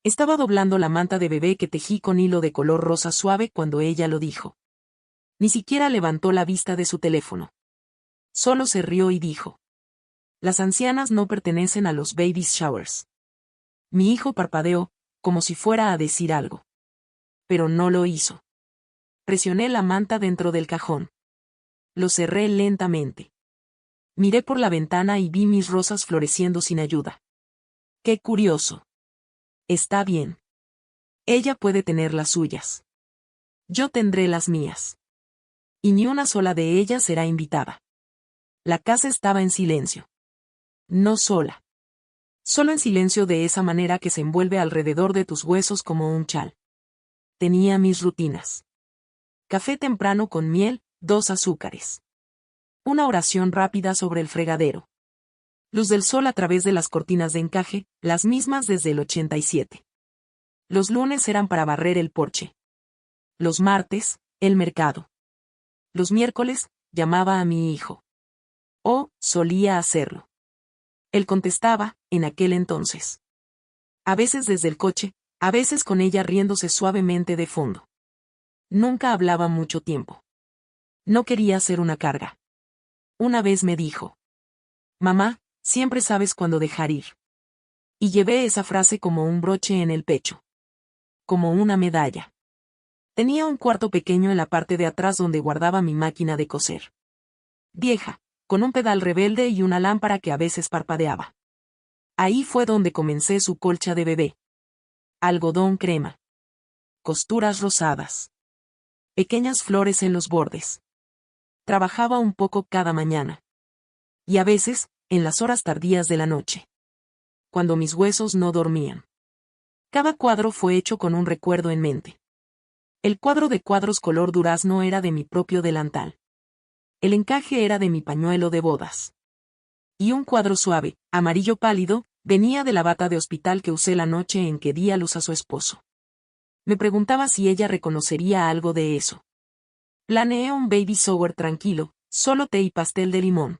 Estaba doblando la manta de bebé que tejí con hilo de color rosa suave cuando ella lo dijo. Ni siquiera levantó la vista de su teléfono. Solo se rió y dijo: las ancianas no pertenecen a los baby showers. Mi hijo parpadeó, como si fuera a decir algo. Pero no lo hizo. Presioné la manta dentro del cajón. Lo cerré lentamente. Miré por la ventana y vi mis rosas floreciendo sin ayuda. ¡Qué curioso! Está bien. Ella puede tener las suyas. Yo tendré las mías. Y ni una sola de ellas será invitada. La casa estaba en silencio. No sola. Solo en silencio, de esa manera que se envuelve alrededor de tus huesos como un chal. Tenía mis rutinas. Café temprano con miel, 2 azúcares. Una oración rápida sobre el fregadero. Luz del sol a través de las cortinas de encaje, las mismas desde el 87. Los lunes eran para barrer el porche. Los martes, el mercado. Los miércoles, llamaba a mi hijo. O solía hacerlo. Él contestaba, en aquel entonces. A veces desde el coche, a veces con ella riéndose suavemente de fondo. Nunca hablaba mucho tiempo. No quería ser una carga. Una vez me dijo: mamá, siempre sabes cuándo dejar ir. Y llevé esa frase como un broche en el pecho. Como una medalla. Tenía un cuarto pequeño en la parte de atrás donde guardaba mi máquina de coser. Vieja, con un pedal rebelde y una lámpara que a veces parpadeaba. Ahí fue donde comencé su colcha de bebé. Algodón crema. Costuras rosadas. Pequeñas flores en los bordes. Trabajaba un poco cada mañana. Y a veces, en las horas tardías de la noche. Cuando mis huesos no dormían. Cada cuadro fue hecho con un recuerdo en mente. El cuadro de cuadros color durazno era de mi propio delantal. El encaje era de mi pañuelo de bodas. Y un cuadro suave, amarillo pálido, venía de la bata de hospital que usé la noche en que di a luz a su esposo. Me preguntaba si ella reconocería algo de eso. Planeé un baby shower tranquilo, solo té y pastel de limón.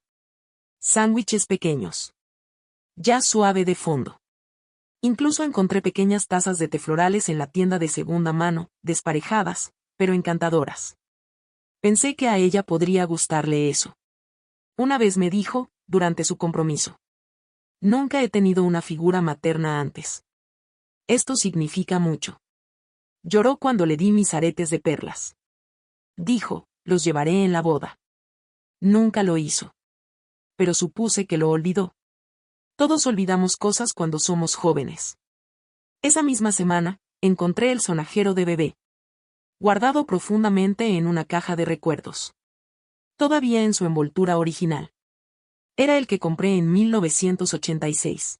Sándwiches pequeños. Ya suave de fondo. Incluso encontré pequeñas tazas de té florales en la tienda de segunda mano, desparejadas, pero encantadoras. Pensé que a ella podría gustarle eso. Una vez me dijo, durante su compromiso: nunca he tenido una figura materna antes. Esto significa mucho. Lloró cuando le di mis aretes de perlas. Dijo: los llevaré en la boda. Nunca lo hizo. Pero supuse que lo olvidó. Todos olvidamos cosas cuando somos jóvenes. Esa misma semana, encontré el sonajero de bebé. Guardado profundamente en una caja de recuerdos. Todavía en su envoltura original. Era el que compré en 1986.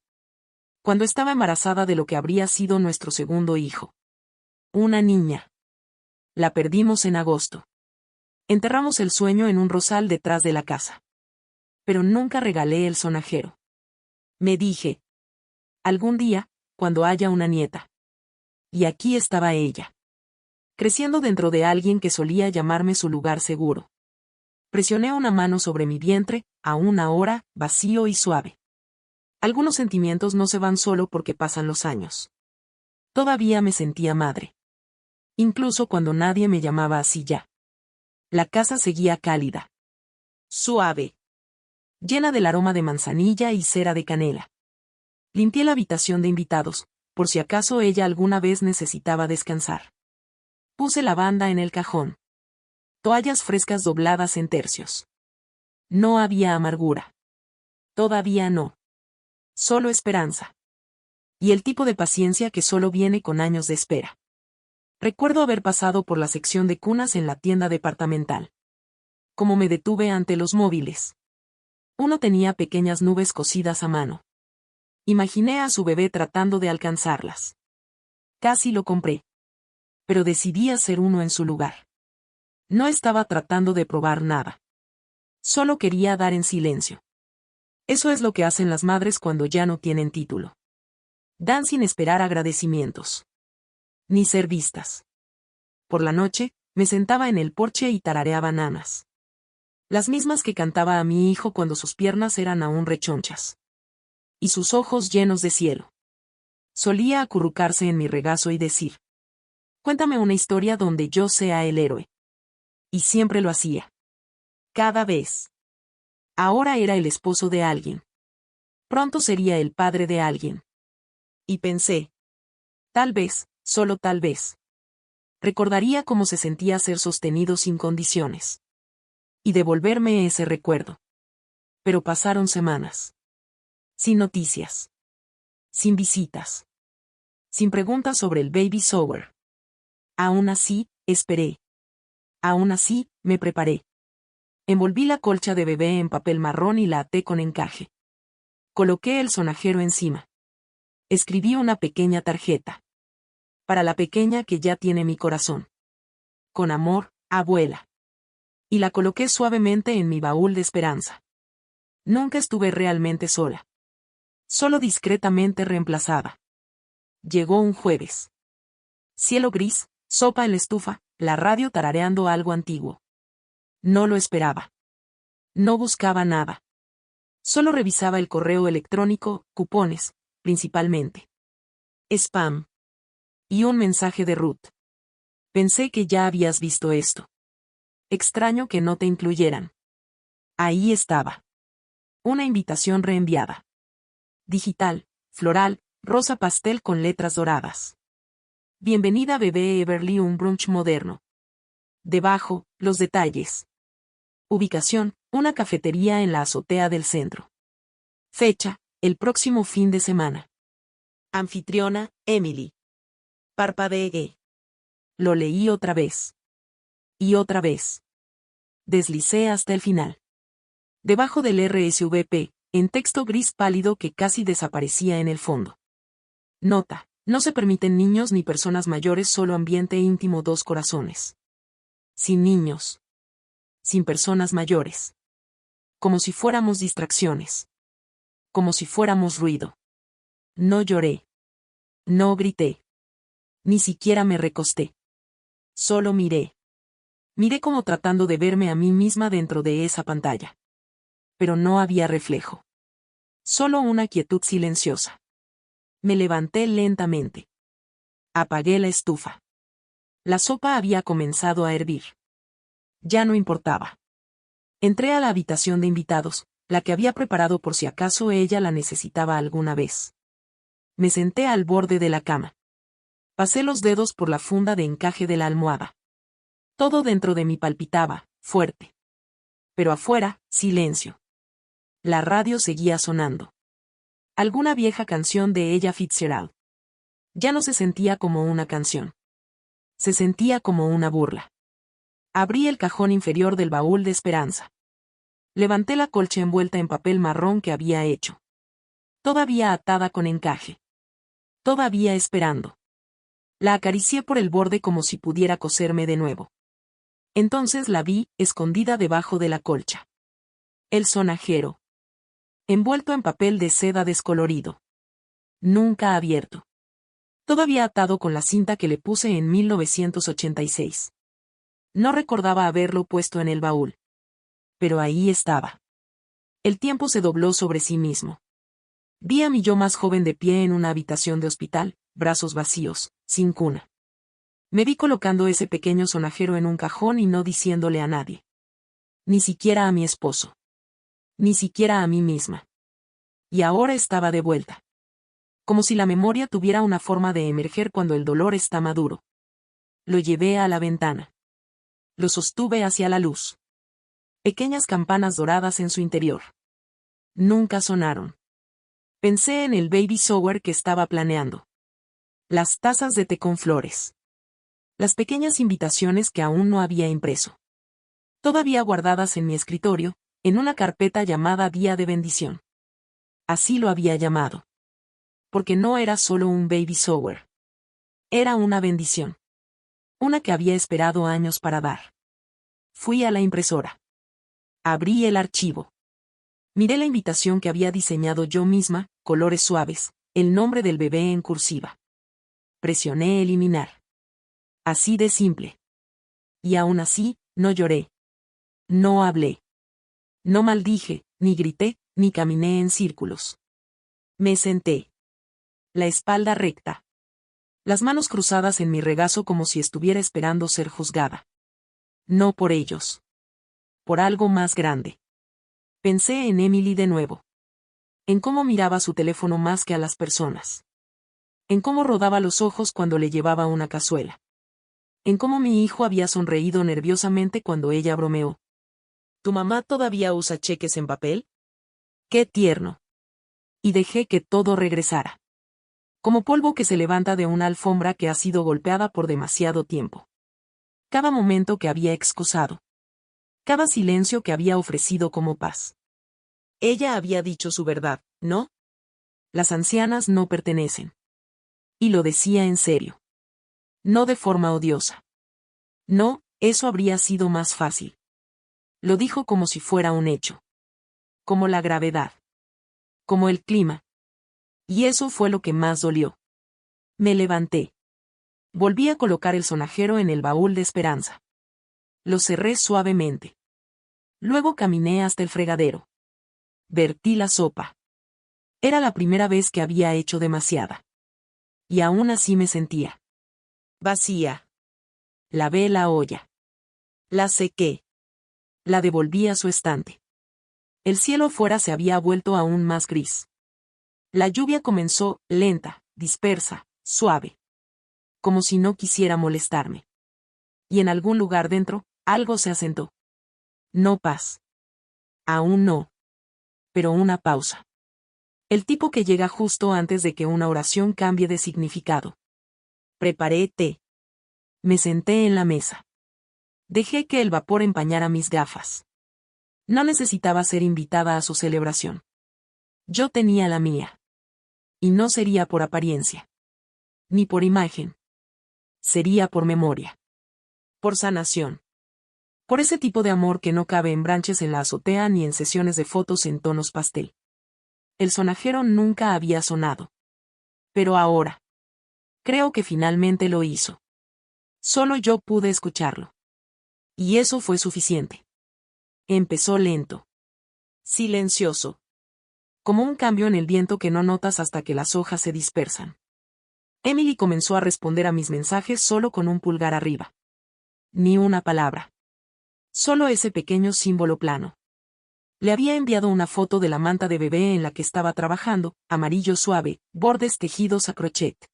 Cuando estaba embarazada de lo que habría sido nuestro segundo hijo. Una niña. La perdimos en agosto. Enterramos el sueño en un rosal detrás de la casa. Pero nunca regalé el sonajero. Me dije: algún día, cuando haya una nieta. Y aquí estaba ella. Creciendo dentro de alguien que solía llamarme su lugar seguro. Presioné una mano sobre mi vientre, aún ahora, vacío y suave. Algunos sentimientos no se van solo porque pasan los años. Todavía me sentía madre. Incluso cuando nadie me llamaba así ya. La casa seguía cálida. Suave. Llena del aroma de manzanilla y cera de canela. Limpié la habitación de invitados, por si acaso ella alguna vez necesitaba descansar. Puse la banda en el cajón. Toallas frescas dobladas en tercios. No había amargura. Todavía no. Solo esperanza. Y el tipo de paciencia que solo viene con años de espera. Recuerdo haber pasado por la sección de cunas en la tienda departamental. Como me detuve ante los móviles. Uno tenía pequeñas nubes cosidas a mano. Imaginé a su bebé tratando de alcanzarlas. Casi lo compré. Pero decidí hacer uno en su lugar. No estaba tratando de probar nada. Solo quería dar en silencio. Eso es lo que hacen las madres cuando ya no tienen título. Dan sin esperar agradecimientos. Ni ser vistas. Por la noche, me sentaba en el porche y tarareaba nanas. Las mismas que cantaba a mi hijo cuando sus piernas eran aún rechonchas. Y sus ojos llenos de cielo. Solía acurrucarse en mi regazo y decir: «Cuéntame una historia donde yo sea el héroe». Y siempre lo hacía. Cada vez. Ahora era el esposo de alguien. Pronto sería el padre de alguien. Y pensé: tal vez, solo tal vez, recordaría cómo se sentía ser sostenido sin condiciones. Y devolverme ese recuerdo. Pero pasaron semanas. Sin noticias. Sin visitas. Sin preguntas sobre el baby shower. Aún así, esperé. Aún así, me preparé. Envolví la colcha de bebé en papel marrón y la até con encaje. Coloqué el sonajero encima. Escribí una pequeña tarjeta. Para la pequeña que ya tiene mi corazón. Con amor, abuela. Y la coloqué suavemente en mi baúl de esperanza. Nunca estuve realmente sola. Solo discretamente reemplazada. Llegó un jueves. Cielo gris, sopa en la estufa, la radio tarareando algo antiguo. No lo esperaba. No buscaba nada. Solo revisaba el correo electrónico, cupones, principalmente. Spam. Y un mensaje de Ruth. Pensé que ya habías visto esto. Extraño que no te incluyeran. Ahí estaba. Una invitación reenviada. Digital, floral, rosa pastel con letras doradas. Bienvenida bebé Everly, un brunch moderno. Debajo, los detalles. Ubicación, una cafetería en la azotea del centro. Fecha, el próximo fin de semana. Anfitriona, Emily. Parpadeé. Lo leí otra vez. Y otra vez. Deslicé hasta el final. Debajo del RSVP, en texto gris pálido que casi desaparecía en el fondo. Nota: no se permiten niños ni personas mayores, solo ambiente íntimo, 2 corazones. Sin niños. Sin personas mayores. Como si fuéramos distracciones. Como si fuéramos ruido. No lloré. No grité. Ni siquiera me recosté. Solo miré. Miré como tratando de verme a mí misma dentro de esa pantalla. Pero no había reflejo. Solo una quietud silenciosa. Me levanté lentamente. Apagué la estufa. La sopa había comenzado a hervir. Ya no importaba. Entré a la habitación de invitados, la que había preparado por si acaso ella la necesitaba alguna vez. Me senté al borde de la cama. Pasé los dedos por la funda de encaje de la almohada. Todo dentro de mí palpitaba, fuerte. Pero afuera, silencio. La radio seguía sonando. Alguna vieja canción de Ella Fitzgerald. Ya no se sentía como una canción. Se sentía como una burla. Abrí el cajón inferior del baúl de esperanza. Levanté la colcha envuelta en papel marrón que había hecho. Todavía atada con encaje. Todavía esperando. La acaricié por el borde como si pudiera coserme de nuevo. Entonces la vi, escondida debajo de la colcha. El sonajero. Envuelto en papel de seda descolorido. Nunca abierto. Todavía atado con la cinta que le puse en 1986. No recordaba haberlo puesto en el baúl. Pero ahí estaba. El tiempo se dobló sobre sí mismo. Vi a mi yo más joven de pie en una habitación de hospital, brazos vacíos, sin cuna. Me vi colocando ese pequeño sonajero en un cajón y no diciéndole a nadie. Ni siquiera a mi esposo. Ni siquiera a mí misma. Y ahora estaba de vuelta. Como si la memoria tuviera una forma de emerger cuando el dolor está maduro. Lo llevé a la ventana. Lo sostuve hacia la luz. Pequeñas campanas doradas en su interior. Nunca sonaron. Pensé en el baby shower que estaba planeando. Las tazas de té con flores. Las pequeñas invitaciones que aún no había impreso. Todavía guardadas en mi escritorio, en una carpeta llamada Día de Bendición. Así lo había llamado. Porque no era solo un baby shower. Era una bendición. Una que había esperado años para dar. Fui a la impresora. Abrí el archivo. Miré la invitación que había diseñado yo misma, colores suaves, el nombre del bebé en cursiva. Presioné eliminar. Así de simple. Y aún así, no lloré. No hablé. No maldije, ni grité, ni caminé en círculos. Me senté. la espalda recta. Las manos cruzadas en mi regazo como si estuviera esperando ser juzgada. No por ellos. Por algo más grande. Pensé en Emily de nuevo. En cómo miraba su teléfono más que a las personas. En cómo rodaba los ojos cuando le llevaba una cazuela. En cómo mi hijo había sonreído nerviosamente cuando ella bromeó. ¿Tu mamá todavía usa cheques en papel? ¡Qué tierno! Y dejé que todo regresara. Como polvo que se levanta de una alfombra que ha sido golpeada por demasiado tiempo. Cada momento que había excusado. Cada silencio que había ofrecido como paz. Ella había dicho su verdad, ¿no? Las ancianas no pertenecen. Y lo decía en serio. No de forma odiosa. No, eso habría sido más fácil. Lo dijo como si fuera un hecho. Como la gravedad. Como el clima. Y eso fue lo que más dolió. Me levanté. Volví a colocar el sonajero en el baúl de esperanza. Lo cerré suavemente. Luego caminé hasta el fregadero. Vertí la sopa. Era la primera vez que había hecho demasiada. Y aún así me sentía vacía. Lavé la olla. La sequé. La devolví a su estante. El cielo fuera se había vuelto aún más gris. La lluvia comenzó, lenta, dispersa, suave. Como si no quisiera molestarme. Y en algún lugar dentro, algo se asentó. No paz. Aún no. Pero una pausa. El tipo que llega justo antes de que una oración cambie de significado. Preparé té. Me senté en la mesa. Dejé que el vapor empañara mis gafas. No necesitaba ser invitada a su celebración. Yo tenía la mía. Y no sería por apariencia. Ni por imagen. Sería por memoria. Por sanación. Por ese tipo de amor que no cabe en branches en la azotea ni en sesiones de fotos en tonos pastel. El sonajero nunca había sonado. Pero ahora. Creo que finalmente lo hizo. Solo yo pude escucharlo. Y eso fue suficiente. Empezó lento. Silencioso. Como un cambio en el viento que no notas hasta que las hojas se dispersan. Emily comenzó a responder a mis mensajes solo con un pulgar arriba. Ni una palabra. Solo ese pequeño símbolo plano. Le había enviado una foto de la manta de bebé en la que estaba trabajando, amarillo suave, bordes tejidos a crochet.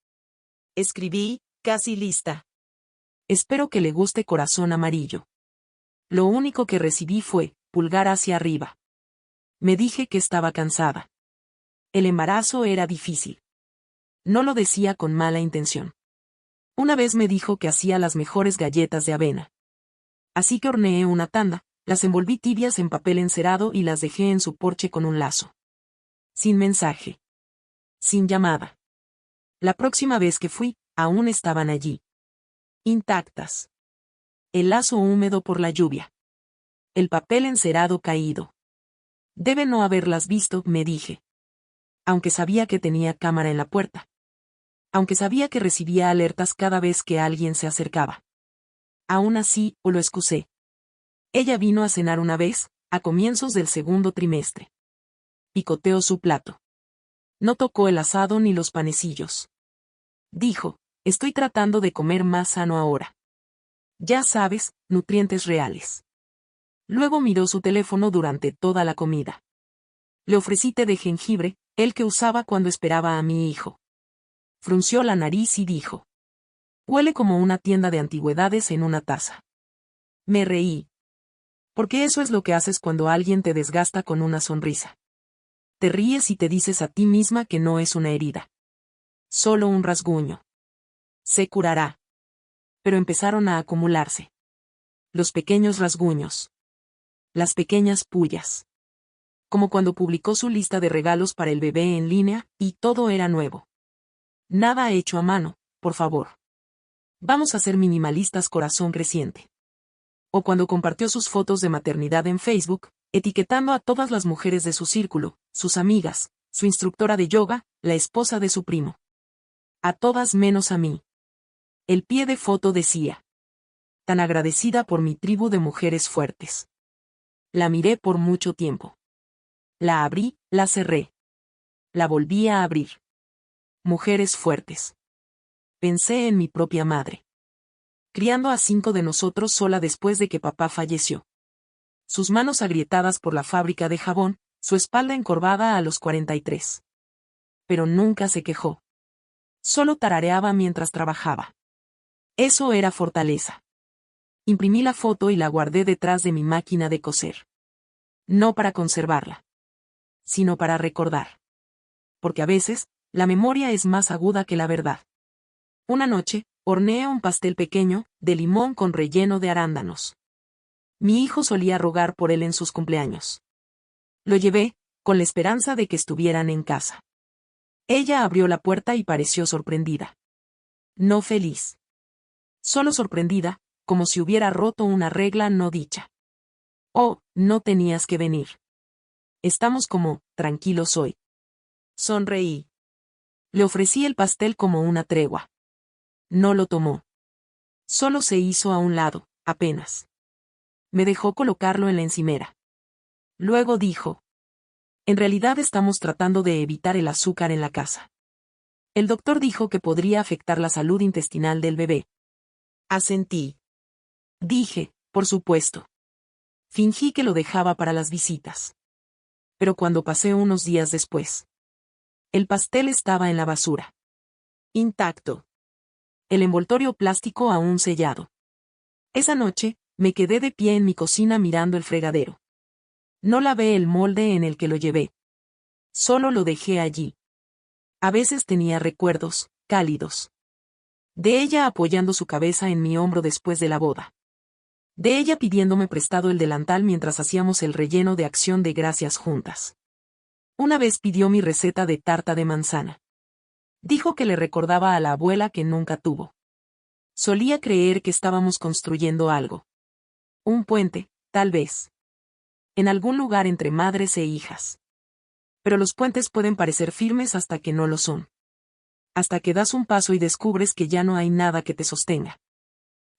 Escribí, casi lista. Espero que le guste corazón amarillo. Lo único que recibí fue, pulgar hacia arriba. Me dije que estaba cansada. El embarazo era difícil. No lo decía con mala intención. Una vez me dijo que hacía las mejores galletas de avena. Así que horneé una tanda, las envolví tibias en papel encerado y las dejé en su porche con un lazo. Sin mensaje. Sin llamada. La próxima vez que fui, aún estaban allí. Intactas. El lazo húmedo por la lluvia. El papel encerado caído. Debe no haberlas visto, me dije. Aunque sabía que tenía cámara en la puerta. Aunque sabía que recibía alertas cada vez que alguien se acercaba. Aún así, o lo excusé. Ella vino a cenar una vez, a comienzos del segundo trimestre. Picoteó su plato. No tocó el asado ni los panecillos. Dijo, estoy tratando de comer más sano ahora. Ya sabes, nutrientes reales. Luego miró su teléfono durante toda la comida. Le ofrecí té de jengibre, el que usaba cuando esperaba a mi hijo. Frunció la nariz y dijo. Huele como una tienda de antigüedades en una taza. Me reí. Porque eso es lo que haces cuando alguien te desgasta con una sonrisa. Te ríes y te dices a ti misma que no es una herida. Solo un rasguño. Se curará. Pero empezaron a acumularse. Los pequeños rasguños. Las pequeñas pullas. Como cuando publicó su lista de regalos para el bebé en línea, y todo era nuevo. Nada hecho a mano, por favor. Vamos a ser minimalistas, corazón creciente. O cuando compartió sus fotos de maternidad en Facebook, etiquetando a todas las mujeres de su círculo, sus amigas, su instructora de yoga, la esposa de su primo. A todas menos a mí. El pie de foto decía. Tan agradecida por mi tribu de mujeres fuertes. La miré por mucho tiempo. La abrí, la cerré. La volví a abrir. mujeres fuertes. Pensé en mi propia madre. Criando a 5 de nosotros sola después de que papá falleció. Sus manos agrietadas por la fábrica de jabón, su espalda encorvada a los 43. Pero nunca se quejó. Solo tarareaba mientras trabajaba. Eso era fortaleza. Imprimí la foto y la guardé detrás de mi máquina de coser. No para conservarla, sino para recordar. Porque a veces, la memoria es más aguda que la verdad. Una noche, horneé un pastel pequeño, de limón con relleno de arándanos. Mi hijo solía rogar por él en sus cumpleaños. Lo llevé, con la esperanza de que estuvieran en casa. Ella abrió la puerta y pareció sorprendida. No feliz. Solo sorprendida, como si hubiera roto una regla no dicha. Oh, no tenías que venir. Estamos como, tranquilos hoy. Sonreí. Le ofrecí el pastel como una tregua. No lo tomó. Solo se hizo a un lado, apenas. Me dejó colocarlo en la encimera. Luego dijo: en realidad estamos tratando de evitar el azúcar en la casa. El doctor dijo que podría afectar la salud intestinal del bebé. Asentí. Dije, por supuesto. Fingí que lo dejaba para las visitas. Pero cuando pasé unos días después, el pastel estaba en la basura. Intacto. El envoltorio plástico aún sellado. Esa noche, me quedé de pie en mi cocina mirando el fregadero. No lavé el molde en el que lo llevé. Solo lo dejé allí. A veces tenía recuerdos, cálidos. De ella apoyando su cabeza en mi hombro después de la boda. De ella pidiéndome prestado el delantal mientras hacíamos el relleno de Acción de Gracias juntas. Una vez pidió mi receta de tarta de manzana. Dijo que le recordaba a la abuela que nunca tuvo. Solía creer que estábamos construyendo algo. Un puente, tal vez. En algún lugar entre madres e hijas. Pero los puentes pueden parecer firmes hasta que no lo son. Hasta que das un paso y descubres que ya no hay nada que te sostenga.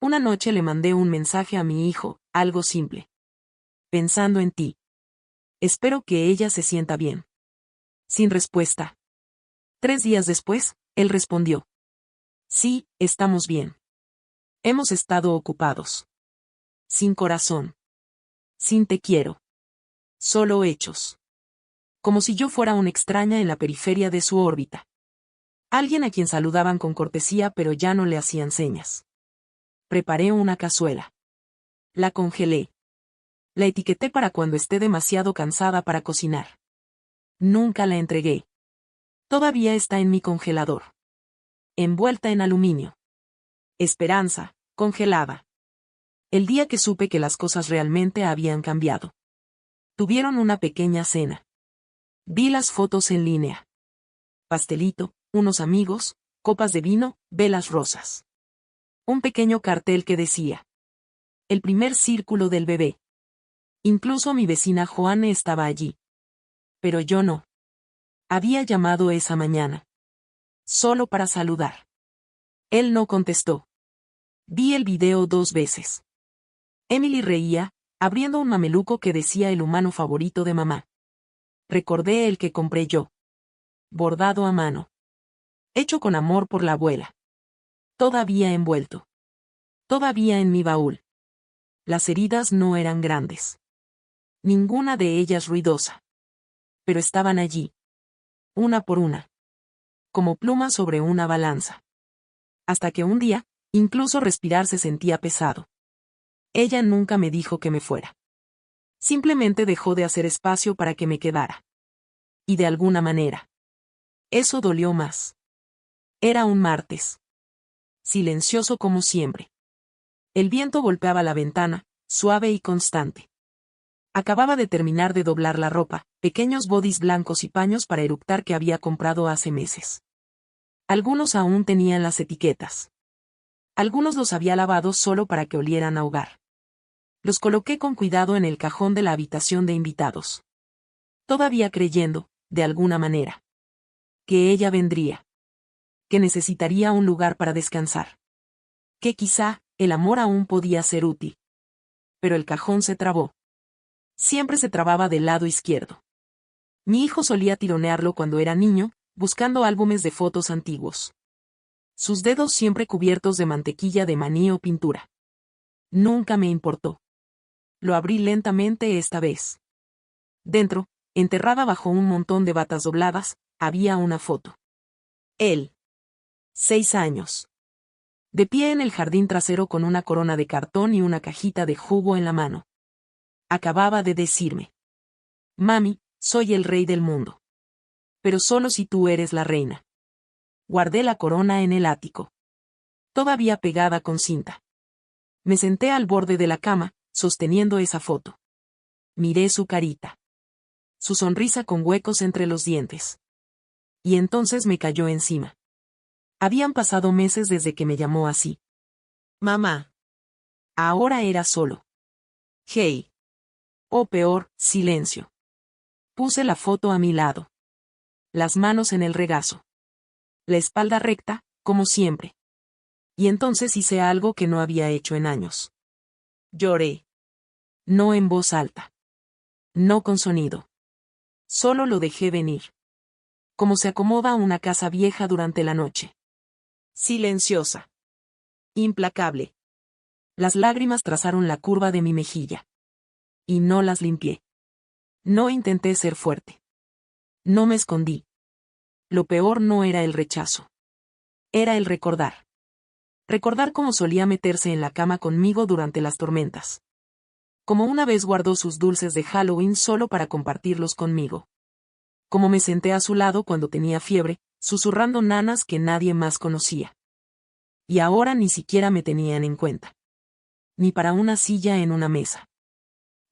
Una noche le mandé un mensaje a mi hijo, algo simple. Pensando en ti. Espero que ella se sienta bien. Sin respuesta. 3 días después, él respondió. Sí, estamos bien. Hemos estado ocupados. Sin corazón. Sin te quiero. Solo hechos. Como si yo fuera una extraña en la periferia de su órbita. Alguien a quien saludaban con cortesía pero ya no le hacían señas. Preparé una cazuela. La congelé. La etiqueté para cuando esté demasiado cansada para cocinar. Nunca la entregué. Todavía está en mi congelador. Envuelta en aluminio. Esperanza, congelada. El día que supe que las cosas realmente habían cambiado. Tuvieron una pequeña cena. Vi las fotos en línea. Pastelito, unos amigos, copas de vino, velas rosas. Un pequeño cartel que decía: el primer círculo del bebé. Incluso mi vecina Joanne estaba allí. Pero yo no. Había llamado esa mañana. Solo para saludar. Él no contestó. Vi el video 2 veces. Emily reía, abriendo un mameluco que decía el humano favorito de mamá. Recordé el que compré yo. Bordado a mano. Hecho con amor por la abuela. Todavía envuelto. Todavía en mi baúl. Las heridas no eran grandes. Ninguna de ellas ruidosa. Pero estaban allí. Una por una. Como plumas sobre una balanza. Hasta que un día, incluso respirar se sentía pesado. Ella nunca me dijo que me fuera. Simplemente dejó de hacer espacio para que me quedara. Y de alguna manera. Eso dolió más. Era un martes. Silencioso como siempre. El viento golpeaba la ventana, suave y constante. Acababa de terminar de doblar la ropa, pequeños bodys blancos y paños para eructar que había comprado hace meses. Algunos aún tenían las etiquetas. Algunos los había lavado solo para que olieran a hogar. Los coloqué con cuidado en el cajón de la habitación de invitados. Todavía creyendo, de alguna manera, que ella vendría. Que necesitaría un lugar para descansar. Que quizá, el amor aún podía ser útil. Pero el cajón se trabó. Siempre se trababa del lado izquierdo. Mi hijo solía tironearlo cuando era niño, buscando álbumes de fotos antiguos. Sus dedos siempre cubiertos de mantequilla de maní o pintura. Nunca me importó. Lo abrí lentamente esta vez. Dentro, enterrada bajo un montón de batas dobladas, había una foto. Él. 6 años. De pie en el jardín trasero con una corona de cartón y una cajita de jugo en la mano. Acababa de decirme: Mami, soy el rey del mundo. Pero solo si tú eres la reina. Guardé la corona en el ático. Todavía pegada con cinta. Me senté al borde de la cama, sosteniendo esa foto. Miré su carita. Su sonrisa con huecos entre los dientes. Y entonces me cayó encima. Habían pasado meses desde que me llamó así. Mamá. Ahora era solo. Hey. O peor, silencio. Puse la foto a mi lado. Las manos en el regazo. La espalda recta, como siempre. Y entonces hice algo que no había hecho en años. Lloré. No en voz alta. No con sonido. Solo lo dejé venir. Como se acomoda una casa vieja durante la noche. Silenciosa. Implacable. Las lágrimas trazaron la curva de mi mejilla. Y no las limpié. No intenté ser fuerte. No me escondí. Lo peor no era el rechazo. Era el recordar. Recordar cómo solía meterse en la cama conmigo durante las tormentas. Como una vez guardó sus dulces de Halloween solo para compartirlos conmigo. Como me senté a su lado cuando tenía fiebre, susurrando nanas que nadie más conocía. Y ahora ni siquiera me tenían en cuenta. Ni para una silla en una mesa.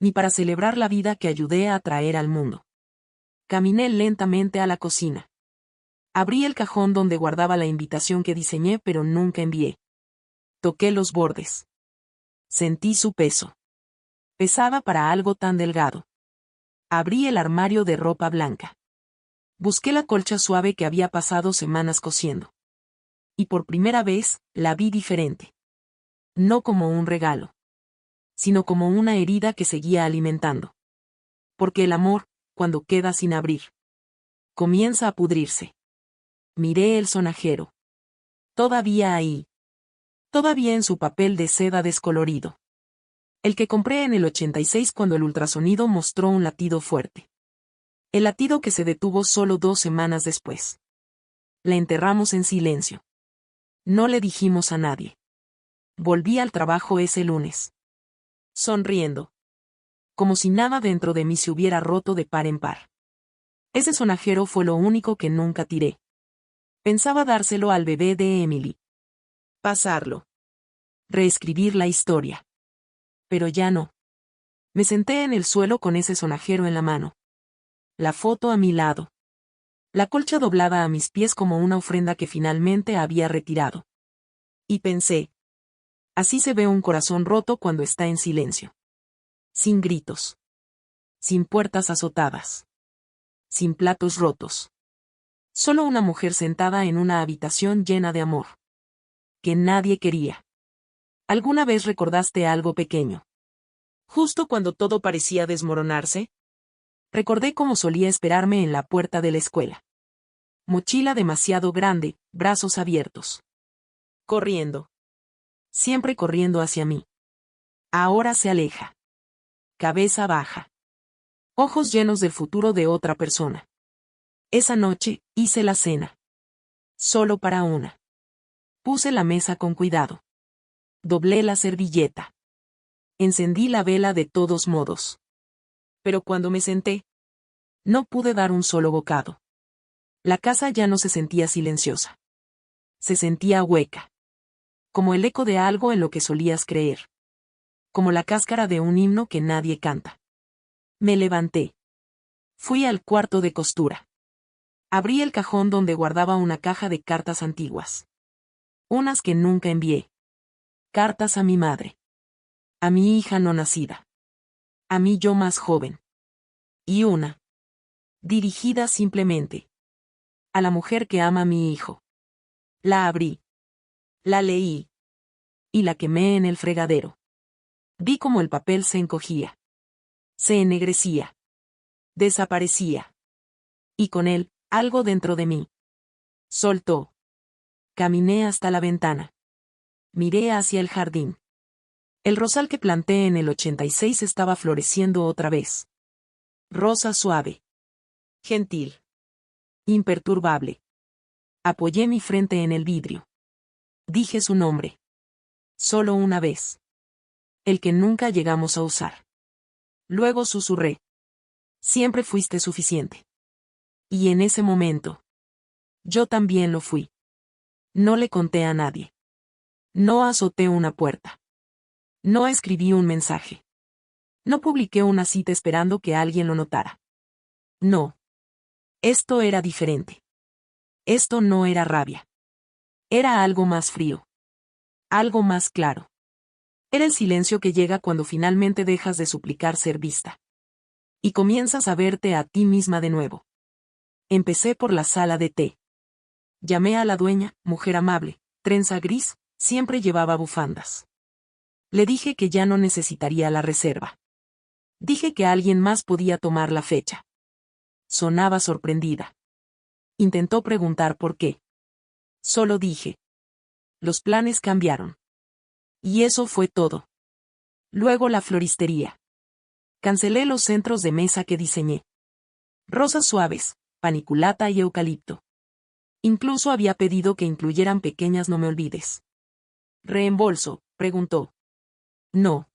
Ni para celebrar la vida que ayudé a traer al mundo. Caminé lentamente a la cocina. Abrí el cajón donde guardaba la invitación que diseñé pero nunca envié. Toqué los bordes. Sentí su peso. Pesaba para algo tan delgado. Abrí el armario de ropa blanca. Busqué la colcha suave que había pasado semanas cosiendo. Y por primera vez, la vi diferente. No como un regalo. Sino como una herida que seguía alimentando. Porque el amor, cuando queda sin abrir, comienza a pudrirse. Miré el sonajero. Todavía ahí. Todavía en su papel de seda descolorido. El que compré en el 86 cuando el ultrasonido mostró un latido fuerte. El latido que se detuvo solo 2 semanas después. La enterramos en silencio. No le dijimos a nadie. Volví al trabajo ese lunes. Sonriendo. Como si nada dentro de mí se hubiera roto de par en par. Ese sonajero fue lo único que nunca tiré. Pensaba dárselo al bebé de Emily. Pasarlo. Reescribir la historia. Pero ya no. Me senté en el suelo con ese sonajero en la mano. La foto a mi lado. La colcha doblada a mis pies como una ofrenda que finalmente había retirado. Y pensé. Así se ve un corazón roto cuando está en silencio. Sin gritos. Sin puertas azotadas. Sin platos rotos. Solo una mujer sentada en una habitación llena de amor. Que nadie quería. ¿Alguna vez recordaste algo pequeño? Justo cuando todo parecía desmoronarse. Recordé cómo solía esperarme en la puerta de la escuela. Mochila demasiado grande, brazos abiertos. Corriendo. Siempre corriendo hacia mí. Ahora se aleja. Cabeza baja. Ojos llenos del futuro de otra persona. Esa noche, hice la cena. Solo para una. Puse la mesa con cuidado. Doblé la servilleta. Encendí la vela de todos modos. Pero cuando me senté, no pude dar un solo bocado. La casa ya no se sentía silenciosa. Se sentía hueca. Como el eco de algo en lo que solías creer. Como la cáscara de un himno que nadie canta. Me levanté. Fui al cuarto de costura. Abrí el cajón donde guardaba una caja de cartas antiguas. Unas que nunca envié. Cartas a mi madre. A mi hija no nacida. A mí yo más joven. Y una. Dirigida simplemente. A la mujer que ama a mi hijo. La abrí. La leí. Y la quemé en el fregadero. Vi cómo el papel se encogía. Se ennegrecía. Desaparecía. Y con él, algo dentro de mí. Soltó. Caminé hasta la ventana. Miré hacia el jardín. El rosal que planté en el 86 estaba floreciendo otra vez. Rosa suave. Gentil. Imperturbable. Apoyé mi frente en el vidrio. Dije su nombre. Solo una vez. El que nunca llegamos a usar. Luego susurré. Siempre fuiste suficiente. Y en ese momento. Yo también lo fui. No le conté a nadie. No azoté una puerta. No escribí un mensaje. No publiqué una cita esperando que alguien lo notara. No. Esto era diferente. Esto no era rabia. Era algo más frío. Algo más claro. Era el silencio que llega cuando finalmente dejas de suplicar ser vista. Y comienzas a verte a ti misma de nuevo. Empecé por la sala de té. Llamé a la dueña, mujer amable, trenza gris, siempre llevaba bufandas. Le dije que ya no necesitaría la reserva. Dije que alguien más podía tomar la fecha. Sonaba sorprendida. Intentó preguntar por qué. Solo dije. Los planes cambiaron. Y eso fue todo. Luego la floristería. Cancelé los centros de mesa que diseñé. Rosas suaves, paniculata y eucalipto. Incluso había pedido que incluyeran pequeñas no me olvides. ¿Reembolso?, preguntó. No.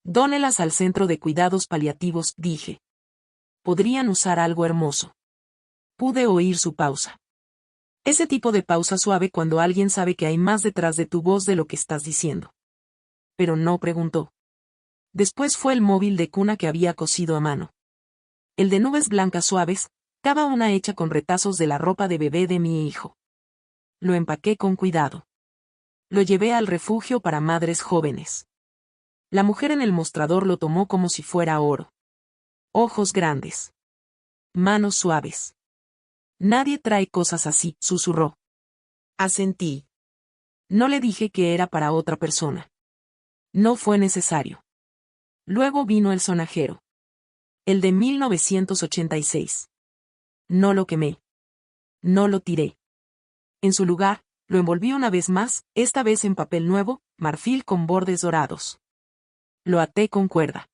Dónelas al centro de cuidados paliativos, dije. Podrían usar algo hermoso. Pude oír su pausa. Ese tipo de pausa suave cuando alguien sabe que hay más detrás de tu voz de lo que estás diciendo. Pero no preguntó. Después fue el móvil de cuna que había cosido a mano. El de nubes blancas suaves, cada una hecha con retazos de la ropa de bebé de mi hijo. Lo empaqué con cuidado. Lo llevé al refugio para madres jóvenes. La mujer en el mostrador lo tomó como si fuera oro. Ojos grandes. Manos suaves. Nadie trae cosas así, susurró. Asentí. No le dije que era para otra persona. No fue necesario. Luego vino el sonajero. El de 1986. No lo quemé. No lo tiré. En su lugar, lo envolví una vez más, esta vez en papel nuevo, marfil con bordes dorados. Lo até con cuerda.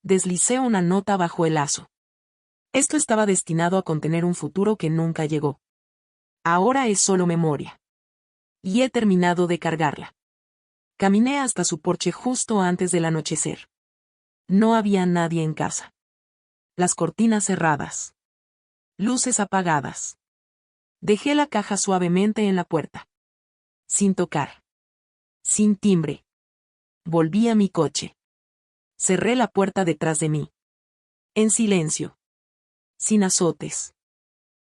Deslicé una nota bajo el lazo. Esto estaba destinado a contener un futuro que nunca llegó. Ahora es solo memoria. Y he terminado de cargarla. Caminé hasta su porche justo antes del anochecer. No había nadie en casa. Las cortinas cerradas. Luces apagadas. Dejé la caja suavemente en la puerta. Sin tocar. Sin timbre. Volví a mi coche. Cerré la puerta detrás de mí. En silencio. Sin azotes.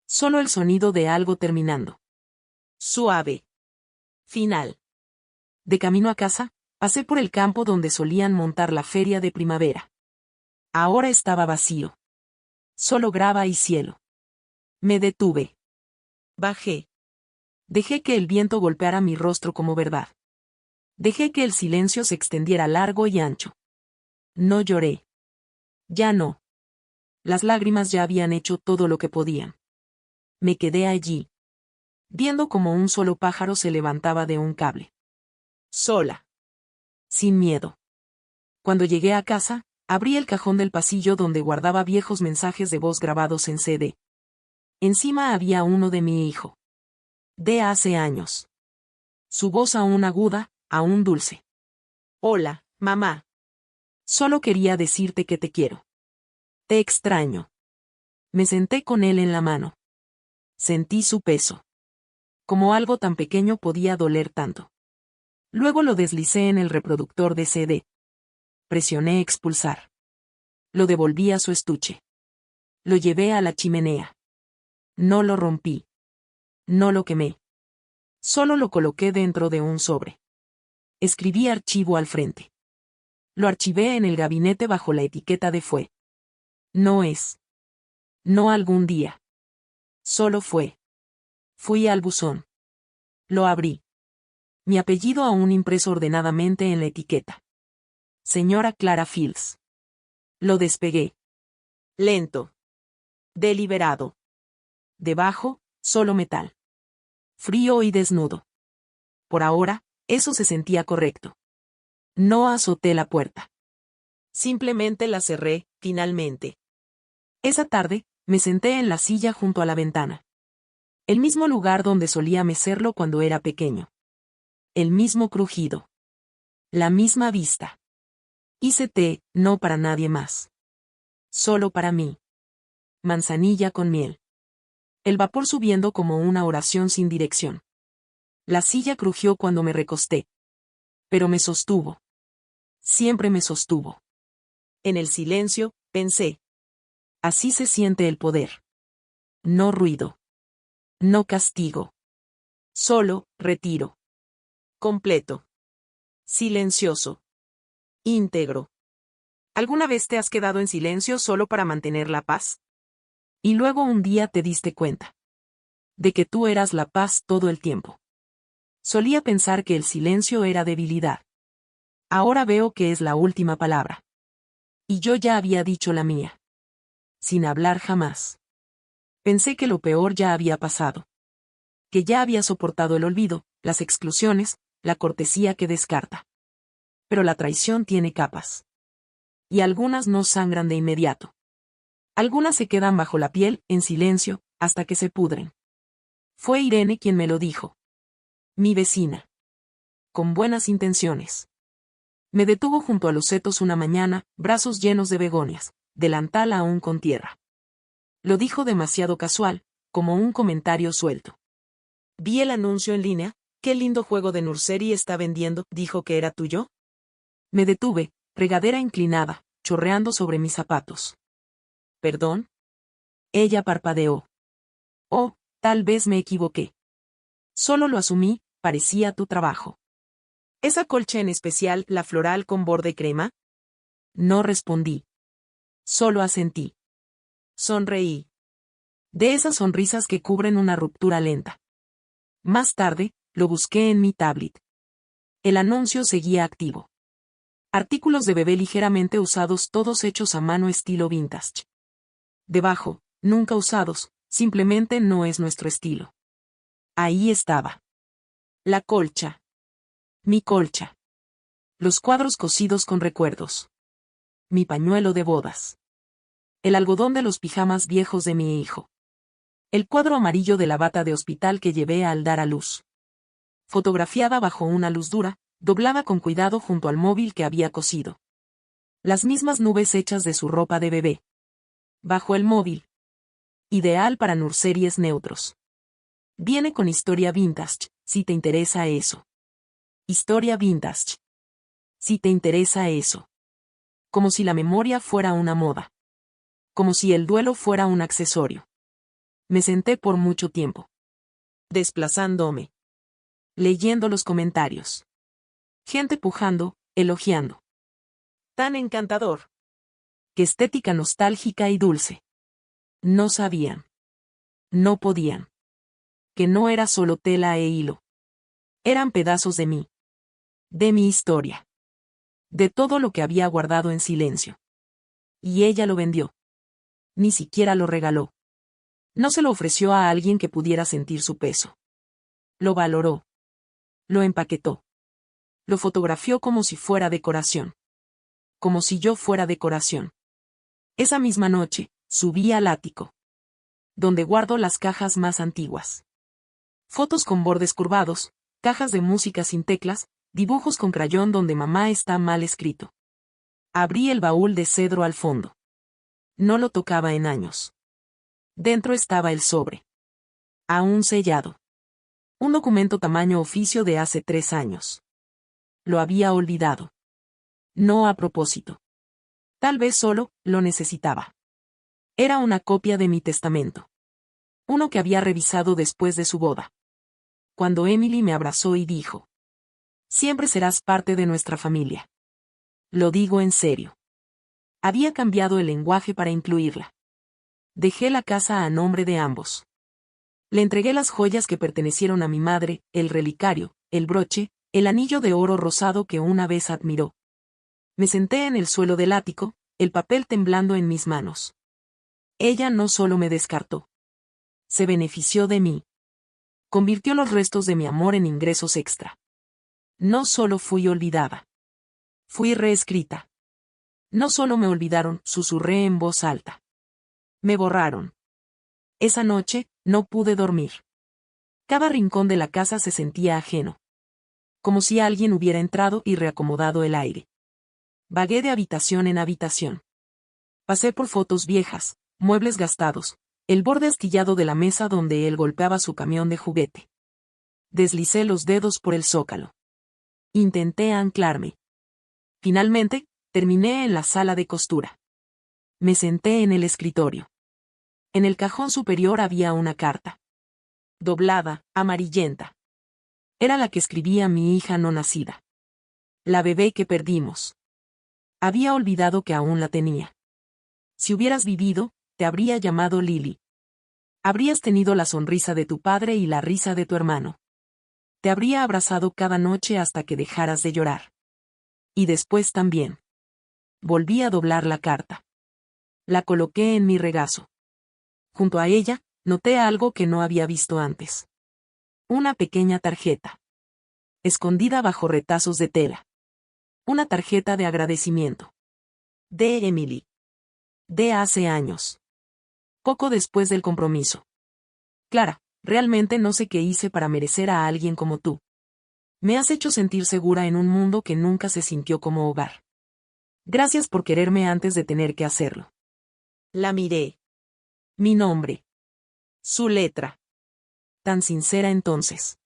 Solo el sonido de algo terminando. Suave. Final. De camino a casa, pasé por el campo donde solían montar la feria de primavera. Ahora estaba vacío. Solo grava y cielo. Me detuve. Bajé. Dejé que el viento golpeara mi rostro como verdad. Dejé que el silencio se extendiera largo y ancho. No lloré. Ya no. Las lágrimas ya habían hecho todo lo que podían. Me quedé allí, viendo como un solo pájaro se levantaba de un cable. Sola. Sin miedo. Cuando llegué a casa, abrí el cajón del pasillo donde guardaba viejos mensajes de voz grabados en CD. Encima había uno de mi hijo. De hace años. Su voz aún aguda, aún dulce. Hola, mamá. Solo quería decirte que te quiero. Te extraño. Me senté con él en la mano. Sentí su peso. Como algo tan pequeño podía doler tanto. Luego lo deslicé en el reproductor de CD. Presioné expulsar. Lo devolví a su estuche. Lo llevé a la chimenea. No lo rompí. No lo quemé. Solo lo coloqué dentro de un sobre. Escribí archivo al frente. Lo archivé en el gabinete bajo la etiqueta de fue. No es. No algún día. Solo fue. Fui al buzón. Lo abrí. Mi apellido aún impreso ordenadamente en la etiqueta. Señora Clara Fields. Lo despegué. Lento. Deliberado. Debajo, solo metal. frío y desnudo. Por ahora, eso se sentía correcto. No azoté la puerta. Simplemente la cerré, finalmente. Esa tarde, me senté en la silla junto a la ventana. El mismo lugar donde solía mecerlo cuando era pequeño. El mismo crujido. La misma vista. Hice té, no para nadie más. Solo para mí. Manzanilla con miel. El vapor subiendo como una oración sin dirección. La silla crujió cuando me recosté. Pero me sostuvo. Siempre me sostuvo. En el silencio, pensé. Así se siente el poder. No ruido. No castigo. Solo, retiro. Completo. Silencioso. Íntegro. ¿Alguna vez te has quedado en silencio solo para mantener la paz? Y luego un día te diste cuenta. De que tú eras la paz todo el tiempo. Solía pensar que el silencio era debilidad. Ahora veo que es la última palabra. Y yo ya había dicho la mía. Sin hablar jamás. Pensé que lo peor ya había pasado. Que ya había soportado el olvido, las exclusiones, la cortesía que descarta. Pero la traición tiene capas. Y algunas no sangran de inmediato. Algunas se quedan bajo la piel, en silencio, hasta que se pudren. Fue Irene quien me lo dijo. Mi vecina. Con buenas intenciones. Me detuvo junto a los setos una mañana, brazos llenos de begonias, delantal aún con tierra. Lo dijo demasiado casual, como un comentario suelto. Vi el anuncio en línea, qué lindo juego de nursery está vendiendo, dijo que era tuyo. Me detuve, regadera inclinada, chorreando sobre mis zapatos. ¿Perdón? Ella parpadeó. Oh, tal vez me equivoqué. Solo lo asumí, parecía tu trabajo. ¿Esa colcha en especial, la floral con borde crema? No respondí. Solo asentí. Sonreí. De esas sonrisas que cubren una ruptura lenta. Más tarde, lo busqué en mi tablet. El anuncio seguía activo. Artículos de bebé ligeramente usados, todos hechos a mano estilo vintage. Debajo, nunca usados, simplemente no es nuestro estilo. Ahí estaba. La colcha. Mi colcha. Los cuadros cosidos con recuerdos. Mi pañuelo de bodas. El algodón de los pijamas viejos de mi hijo. El cuadro amarillo de la bata de hospital que llevé al dar a luz. Fotografiada bajo una luz dura, doblada con cuidado junto al móvil que había cosido. Las mismas nubes hechas de su ropa de bebé. Bajo el móvil. Ideal para nurseries neutros. Viene con historia vintage, si te interesa eso. Historia vintage. Si te interesa eso. Como si la memoria fuera una moda. Como si el duelo fuera un accesorio. Me senté por mucho tiempo. Desplazándome. Leyendo los comentarios. Gente pujando, elogiando. Tan encantador. Qué estética nostálgica y dulce. No sabían. No podían. Que no era solo tela e hilo. Eran pedazos de mí. De mi historia. De todo lo que había guardado en silencio. Y ella lo vendió. Ni siquiera lo regaló. No se lo ofreció a alguien que pudiera sentir su peso. Lo valoró. Lo empaquetó. Lo fotografió como si fuera decoración. Como si yo fuera decoración. Esa misma noche, subí al ático. Donde guardo las cajas más antiguas. Fotos con bordes curvados, cajas de música sin teclas, dibujos con crayón donde mamá está mal escrito. Abrí el baúl de cedro al fondo. No lo tocaba en años. Dentro estaba el sobre. Aún sellado. Un documento tamaño oficio de hace 3 años. Lo había olvidado. No a propósito. Tal vez solo, lo necesitaba. Era una copia de mi testamento. Uno que había revisado después de su boda. Cuando Emily me abrazó y dijo. Siempre serás parte de nuestra familia. Lo digo en serio. Había cambiado el lenguaje para incluirla. Dejé la casa a nombre de ambos. Le entregué las joyas que pertenecieron a mi madre, el relicario, el broche, el anillo de oro rosado que una vez admiró. Me senté en el suelo del ático, el papel temblando en mis manos. Ella no solo me descartó. Se benefició de mí. Convirtió los restos de mi amor en ingresos extra. No solo fui olvidada. Fui reescrita. No solo me olvidaron, susurré en voz alta. Me borraron. Esa noche, no pude dormir. Cada rincón de la casa se sentía ajeno. Como si alguien hubiera entrado y reacomodado el aire. Vagué de habitación en habitación. Pasé por fotos viejas, muebles gastados, el borde astillado de la mesa donde él golpeaba su camión de juguete. Deslicé los dedos por el zócalo. Intenté anclarme. Finalmente, terminé en la sala de costura. Me senté en el escritorio. En el cajón superior había una carta. Doblada, amarillenta. Era la que escribía mi hija no nacida. La bebé que perdimos. Había olvidado que aún la tenía. Si hubieras vivido, te habría llamado Lily. Habrías tenido la sonrisa de tu padre y la risa de tu hermano. Te habría abrazado cada noche hasta que dejaras de llorar. Y después también. Volví a doblar la carta. La coloqué en mi regazo. Junto a ella, noté algo que no había visto antes. Una pequeña tarjeta. Escondida bajo retazos de tela. Una tarjeta de agradecimiento. De Emily. De hace años. Poco después del compromiso. Clara, realmente no sé qué hice para merecer a alguien como tú. Me has hecho sentir segura en un mundo que nunca se sintió como hogar. Gracias por quererme antes de tener que hacerlo. La miré. Mi nombre. Su letra. Tan sincera entonces.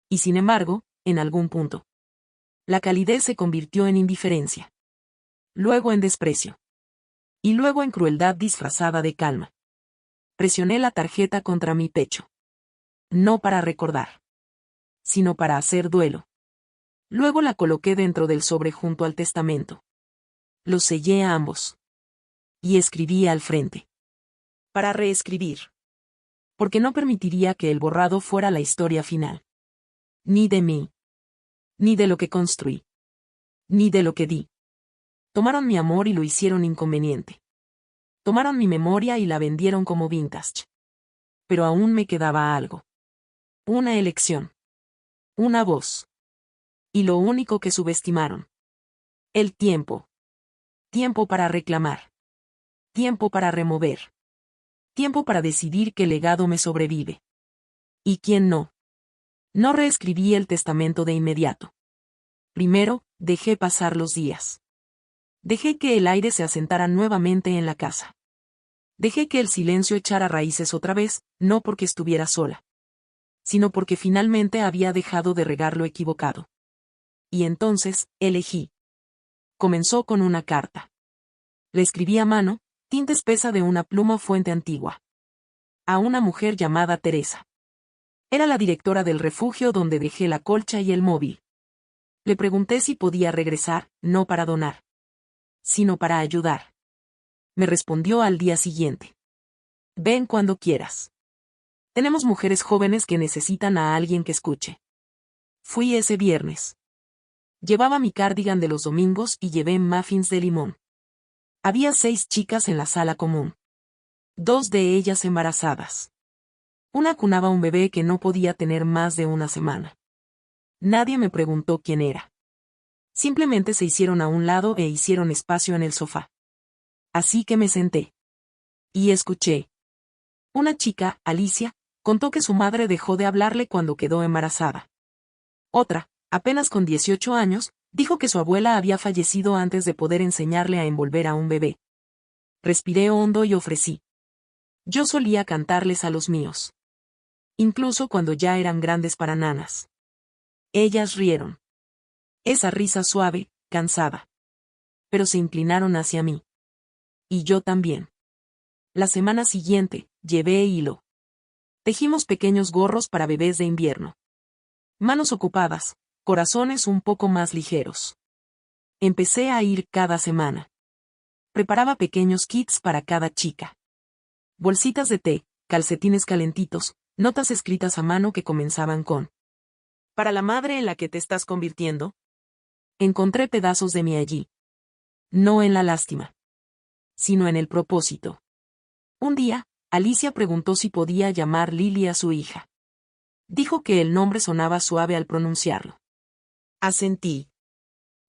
Y sin embargo, en algún punto. La calidez se convirtió en indiferencia. Luego en desprecio. Y luego en crueldad disfrazada de calma. Presioné la tarjeta contra mi pecho. No para recordar. Sino para hacer duelo. Luego la coloqué dentro del sobre junto al testamento. Los sellé a ambos. Y escribí al frente. Para reescribir. Porque no permitiría que el borrado fuera la historia final. Ni de mí. Ni de lo que construí. Ni de lo que di. Tomaron mi amor y lo hicieron inconveniente. Tomaron mi memoria y la vendieron como vintage. Pero aún me quedaba algo. Una elección. Una voz. Y lo único que subestimaron. El tiempo. Tiempo para reclamar. Tiempo para remover. Tiempo para decidir qué legado me sobrevive. ¿Y quién no? No reescribí el testamento de inmediato. Primero, dejé pasar los días. Dejé que el aire se asentara nuevamente en la casa. Dejé que el silencio echara raíces otra vez, no porque estuviera sola, sino porque finalmente había dejado de regar lo equivocado. Y entonces, elegí. Comenzó con una carta. La escribí a mano, tinta espesa de una pluma fuente antigua. A una mujer llamada Teresa. Era la directora del refugio donde dejé la colcha y el móvil. Le pregunté si podía regresar, no para donar, sino para ayudar. Me respondió al día siguiente. Ven cuando quieras. Tenemos mujeres jóvenes que necesitan a alguien que escuche. Fui ese viernes. Llevaba mi cardigan de los domingos y llevé muffins de limón. Había 6 chicas en la sala común. 2 de ellas embarazadas. Una cunaba un bebé que no podía tener más de una semana. Nadie me preguntó quién era. Simplemente se hicieron a un lado e hicieron espacio en el sofá. Así que me senté. Y escuché. Una chica, Alicia, contó que su madre dejó de hablarle cuando quedó embarazada. Otra, apenas con 18 años, dijo que su abuela había fallecido antes de poder enseñarle a envolver a un bebé. Respiré hondo y ofrecí. Yo solía cantarles a los míos. Incluso cuando ya eran grandes para nanas. Ellas rieron. Esa risa suave, cansada. Pero se inclinaron hacia mí. Y yo también. La semana siguiente, llevé hilo. Tejimos pequeños gorros para bebés de invierno. Manos ocupadas, corazones un poco más ligeros. Empecé a ir cada semana. Preparaba pequeños kits para cada chica. Bolsitas de té, calcetines calentitos, notas escritas a mano que comenzaban con: ¿para la madre en la que te estás convirtiendo? Encontré pedazos de mí allí. No en la lástima, sino en el propósito. Un día, Alicia preguntó si podía llamar Lily a su hija. Dijo que el nombre sonaba suave al pronunciarlo. Asentí.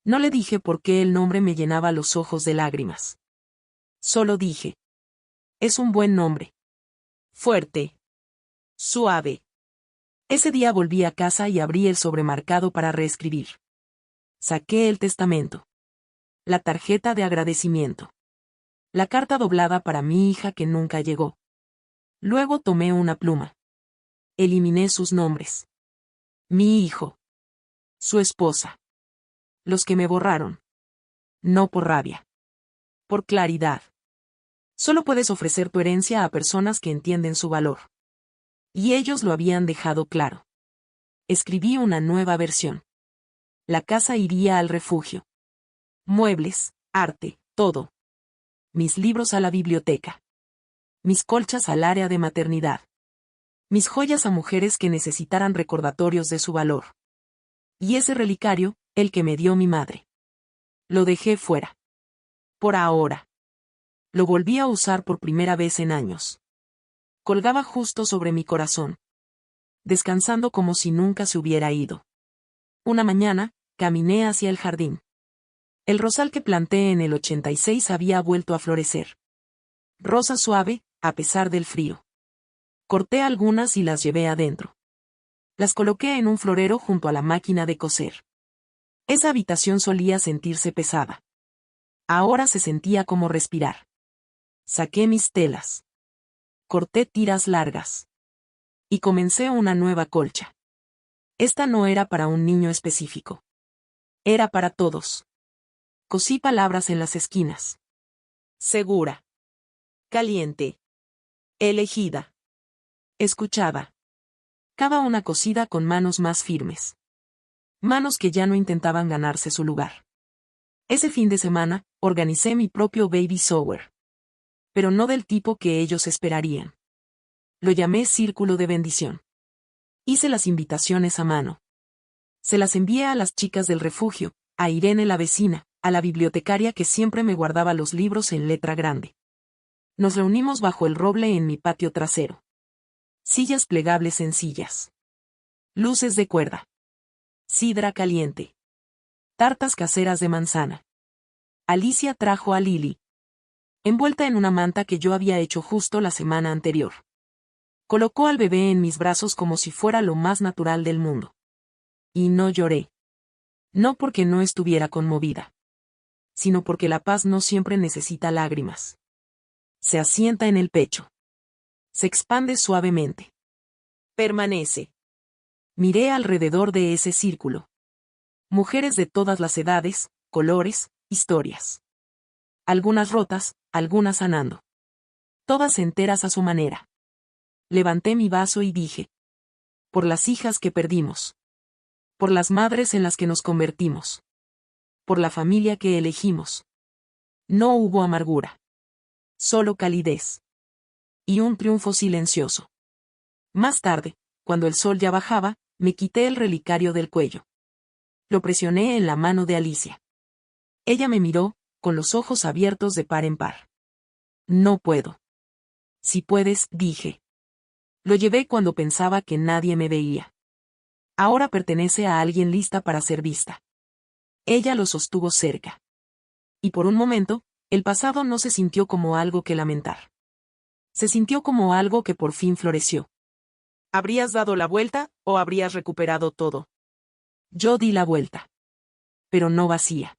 No le dije por qué el nombre me llenaba los ojos de lágrimas. Solo dije. Es un buen nombre. Fuerte. Suave. Ese día volví a casa y abrí el sobremarcado para reescribir. Saqué el testamento. La tarjeta de agradecimiento. La carta doblada para mi hija que nunca llegó. Luego tomé una pluma. Eliminé sus nombres. Mi hijo. Su esposa. Los que me borraron. No por rabia. Por claridad. Solo puedes ofrecer tu herencia a personas que entienden su valor. Y ellos lo habían dejado claro. Escribí una nueva versión. La casa iría al refugio. Muebles, arte, todo. Mis libros a la biblioteca. Mis colchas al área de maternidad. Mis joyas a mujeres que necesitaran recordatorios de su valor. Y ese relicario, el que me dio mi madre. Lo dejé fuera. Por ahora. Lo volví a usar por primera vez en años. Colgaba justo sobre mi corazón. Descansando como si nunca se hubiera ido. Una mañana, caminé hacia el jardín. El rosal que planté en el 86 había vuelto a florecer. Rosa suave, a pesar del frío. Corté algunas y las llevé adentro. Las coloqué en un florero junto a la máquina de coser. Esa habitación solía sentirse pesada. Ahora se sentía como respirar. Saqué mis telas. Corté tiras largas. Y comencé una nueva colcha. Esta no era para un niño específico. Era para todos. Cosí palabras en las esquinas. Segura. Caliente. Elegida. Escuchada. Cada una cosida con manos más firmes. Manos que ya no intentaban ganarse su lugar. Ese fin de semana, organicé mi propio baby shower. Pero no del tipo que ellos esperarían. Lo llamé Círculo de Bendición. Hice las invitaciones a mano. Se las envié a las chicas del refugio, a Irene la vecina, a la bibliotecaria que siempre me guardaba los libros en letra grande. Nos reunimos bajo el roble en mi patio trasero. Sillas plegables sencillas. Luces de cuerda. Sidra caliente. Tartas caseras de manzana. Alicia trajo a Lily. Envuelta en una manta que yo había hecho justo la semana anterior. Colocó al bebé en mis brazos como si fuera lo más natural del mundo. Y no lloré. No porque no estuviera conmovida. Sino porque la paz no siempre necesita lágrimas. Se asienta en el pecho. Se expande suavemente. Permanece. Miré alrededor de ese círculo. Mujeres de todas las edades, colores, historias. Algunas rotas, algunas sanando. Todas enteras a su manera. Levanté mi vaso y dije. Por las hijas que perdimos. Por las madres en las que nos convertimos. Por la familia que elegimos. No hubo amargura. Solo calidez. Y un triunfo silencioso. Más tarde, cuando el sol ya bajaba, me quité el relicario del cuello. Lo presioné en la mano de Alicia. Ella me miró, con los ojos abiertos de par en par. No puedo. Si puedes, dije. Lo llevé cuando pensaba que nadie me veía. Ahora pertenece a alguien lista para ser vista. Ella lo sostuvo cerca. Y por un momento, el pasado no se sintió como algo que lamentar. Se sintió como algo que por fin floreció. ¿Habrías dado la vuelta, o habrías recuperado todo? Yo di la vuelta. Pero no vacía.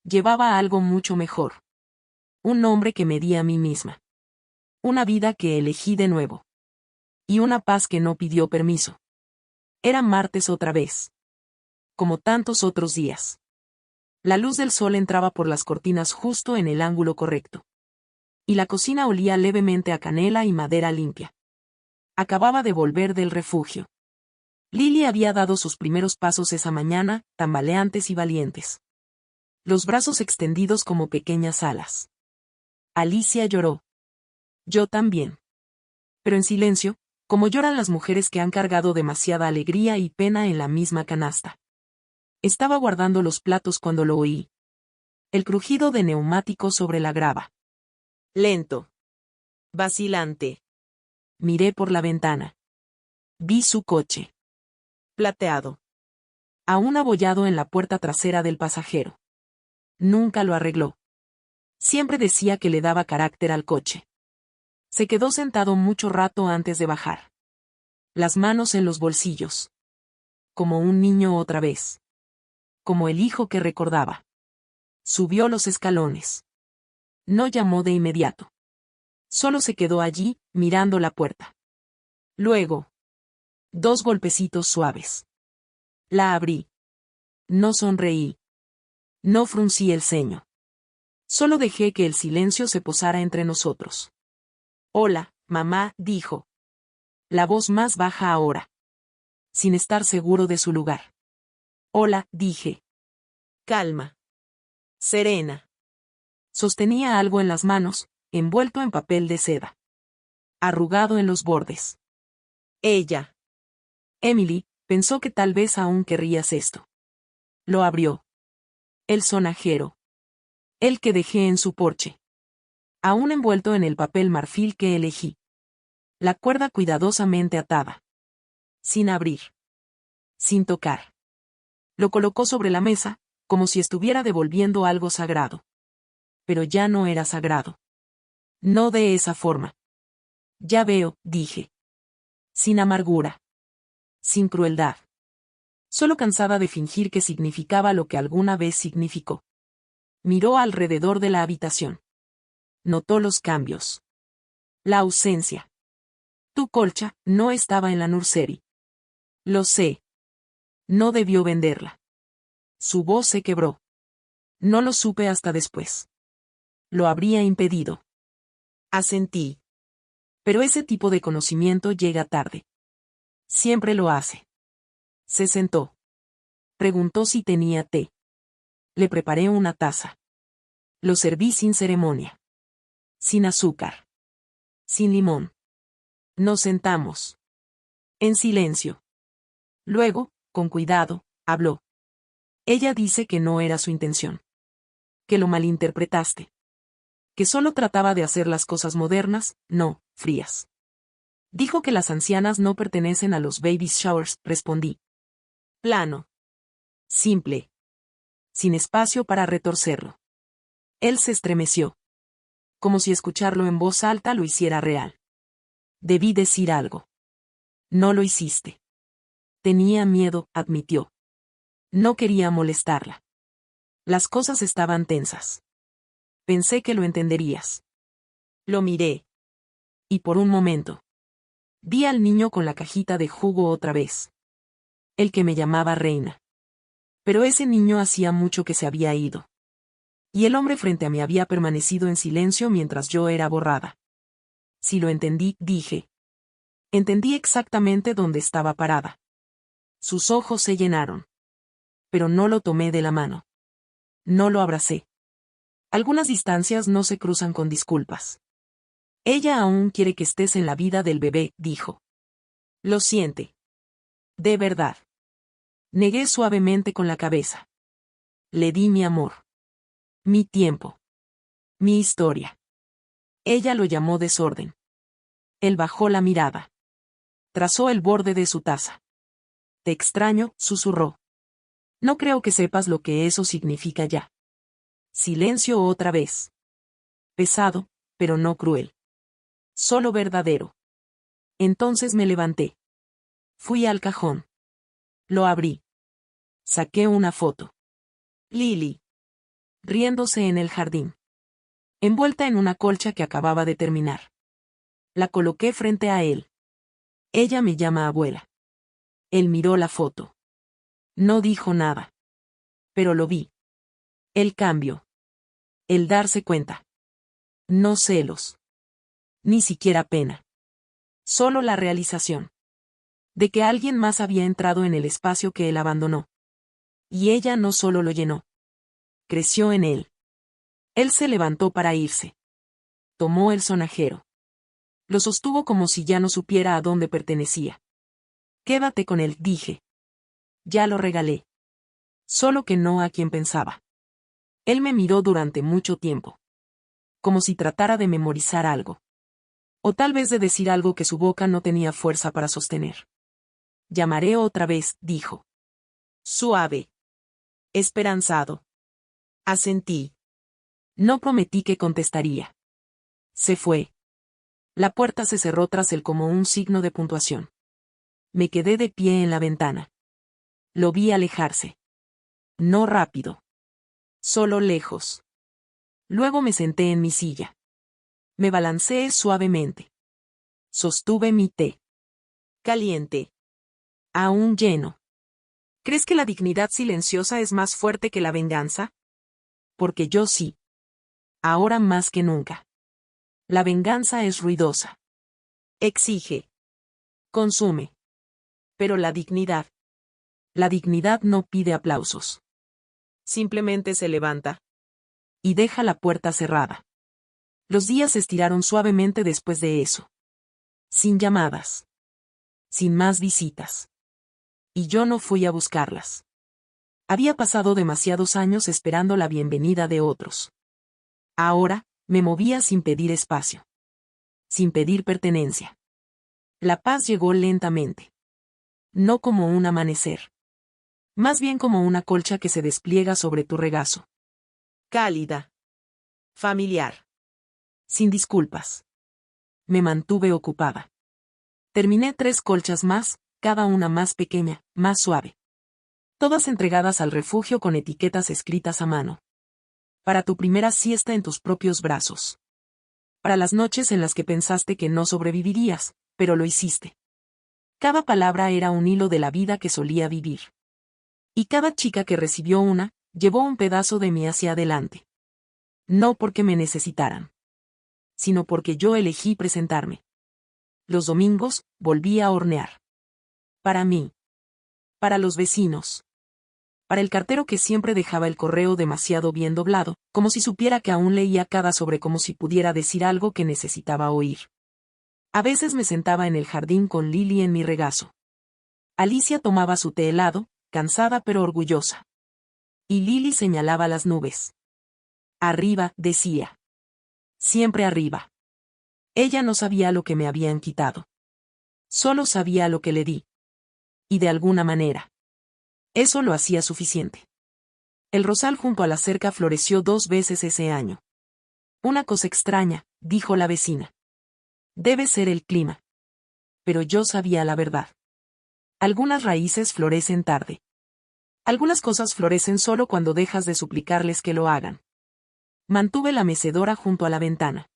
Llevaba algo mucho mejor. Un nombre que me di a mí misma. Una vida que elegí de nuevo. Y una paz que no pidió permiso. Era martes otra vez. Como tantos otros días. La luz del sol entraba por las cortinas justo en el ángulo correcto. Y la cocina olía levemente a canela y madera limpia. Acababa de volver del refugio. Lily había dado sus primeros pasos esa mañana, tambaleantes y valientes. Los brazos extendidos como pequeñas alas. Alicia lloró. Yo también. Pero en silencio, como lloran las mujeres que han cargado demasiada alegría y pena en la misma canasta. Estaba guardando los platos cuando lo oí. El crujido de neumáticos sobre la grava. Lento. Vacilante. Miré por la ventana. Vi su coche. Plateado. Aún abollado en la puerta trasera del pasajero. Nunca lo arregló. Siempre decía que le daba carácter al coche. Se quedó sentado mucho rato antes de bajar. Las manos en los bolsillos. Como un niño otra vez. Como el hijo que recordaba. Subió los escalones. No llamó de inmediato. Solo se quedó allí, mirando la puerta. Luego. 2 golpecitos suaves. La abrí. No sonreí. No fruncí el ceño. Solo dejé que el silencio se posara entre nosotros. Hola, mamá, dijo. La voz más baja ahora. Sin estar seguro de su lugar. Hola, dije. Calma. Serena. Sostenía algo en las manos, envuelto en papel de seda. Arrugado en los bordes. Ella. Emily, pensó que tal vez aún querrías esto. Lo abrió. El sonajero. El que dejé en su porche. Aún envuelto en el papel marfil que elegí. La cuerda cuidadosamente atada. Sin abrir. Sin tocar. Lo colocó sobre la mesa, como si estuviera devolviendo algo sagrado. Pero ya no era sagrado. No de esa forma. Ya veo, dije. Sin amargura. Sin crueldad. Solo cansada de fingir que significaba lo que alguna vez significó. Miró alrededor de la habitación. Notó los cambios. La ausencia. Tu colcha no estaba en la nursery. Lo sé. No debió venderla. Su voz se quebró. No lo supe hasta después. Lo habría impedido. Asentí. Pero ese tipo de conocimiento llega tarde. Siempre lo hace. Se sentó. Preguntó si tenía té. Le preparé una taza. Lo serví sin ceremonia. Sin azúcar. Sin limón. Nos sentamos. En silencio. Luego, con cuidado, habló. Ella dice que no era su intención. Que lo malinterpretaste. Que solo trataba de hacer las cosas modernas, no, frías. Dijo que las ancianas no pertenecen a los baby showers, respondí. Plano. Simple. Sin espacio para retorcerlo. Él se estremeció. Como si escucharlo en voz alta lo hiciera real. Debí decir algo. No lo hiciste. Tenía miedo, admitió. No quería molestarla. Las cosas estaban tensas. Pensé que lo entenderías. Lo miré. Y por un momento. Vi al niño con la cajita de jugo otra vez. El que me llamaba reina. Pero ese niño hacía mucho que se había ido. Y el hombre frente a mí había permanecido en silencio mientras yo era borrada. Si lo entendí, dije. Entendí exactamente dónde estaba parada. Sus ojos se llenaron. Pero no lo tomé de la mano. No lo abracé. Algunas distancias no se cruzan con disculpas. Ella aún quiere que estés en la vida del bebé, dijo. Lo siente. De verdad. Negué suavemente con la cabeza. Le di mi amor. Mi tiempo. Mi historia. Ella lo llamó desorden. Él bajó la mirada. Trazó el borde de su taza. Te extraño, susurró. No creo que sepas lo que eso significa ya. Silencio otra vez. Pesado, pero no cruel. Solo verdadero. Entonces me levanté. Fui al cajón. Lo abrí. Saqué una foto. Lily. Riéndose en el jardín. Envuelta en una colcha que acababa de terminar. La coloqué frente a él. Ella me llama abuela. Él miró la foto. No dijo nada. Pero lo vi. El cambio. El darse cuenta. No celos. Ni siquiera pena. Solo la realización. De que alguien más había entrado en el espacio que él abandonó. Y ella no solo lo llenó. Creció en él. Él se levantó para irse. Tomó el sonajero. Lo sostuvo como si ya no supiera a dónde pertenecía. Quédate con él, dije. Ya lo regalé. Solo que no a quien pensaba. Él me miró durante mucho tiempo. Como si tratara de memorizar algo. O tal vez de decir algo que su boca no tenía fuerza para sostener. Llamaré otra vez, dijo. Suave. Esperanzado. Asentí. No prometí que contestaría. Se fue. La puerta se cerró tras él como un signo de puntuación. Me quedé de pie en la ventana. Lo vi alejarse. No rápido. Solo lejos. Luego me senté en mi silla. Me balanceé suavemente. Sostuve mi té. Caliente. Aún lleno. ¿Crees que la dignidad silenciosa es más fuerte que la venganza? Porque yo sí. Ahora más que nunca. La venganza es ruidosa. Exige. Consume. Pero la dignidad. La dignidad no pide aplausos. Simplemente se levanta. Y deja la puerta cerrada. Los días se estiraron suavemente después de eso. Sin llamadas. Sin más visitas. Y yo no fui a buscarlas. Había pasado demasiados años esperando la bienvenida de otros. Ahora, me movía sin pedir espacio. Sin pedir pertenencia. La paz llegó lentamente. No como un amanecer. Más bien como una colcha que se despliega sobre tu regazo. Cálida. Familiar. Sin disculpas. Me mantuve ocupada. Terminé 3 colchas más, cada una más pequeña, más suave. Todas entregadas al refugio con etiquetas escritas a mano. Para tu primera siesta en tus propios brazos. Para las noches en las que pensaste que no sobrevivirías, pero lo hiciste. Cada palabra era un hilo de la vida que solía vivir. Y cada chica que recibió una, llevó un pedazo de mí hacia adelante. No porque me necesitaran. Sino porque yo elegí presentarme. Los domingos, volví a hornear. Para mí. Para los vecinos. Para el cartero que siempre dejaba el correo demasiado bien doblado, como si supiera que aún leía cada sobre como si pudiera decir algo que necesitaba oír. A veces me sentaba en el jardín con Lily en mi regazo. Alicia tomaba su té helado, cansada pero orgullosa. Y Lily señalaba las nubes. Arriba, decía. Siempre arriba. Ella no sabía lo que me habían quitado. Solo sabía lo que le di. Y de alguna manera. Eso lo hacía suficiente. El rosal junto a la cerca floreció 2 veces ese año. Una cosa extraña, dijo la vecina. Debe ser el clima. Pero yo sabía la verdad. Algunas raíces florecen tarde. Algunas cosas florecen solo cuando dejas de suplicarles que lo hagan. Mantuve la mecedora junto a la ventana.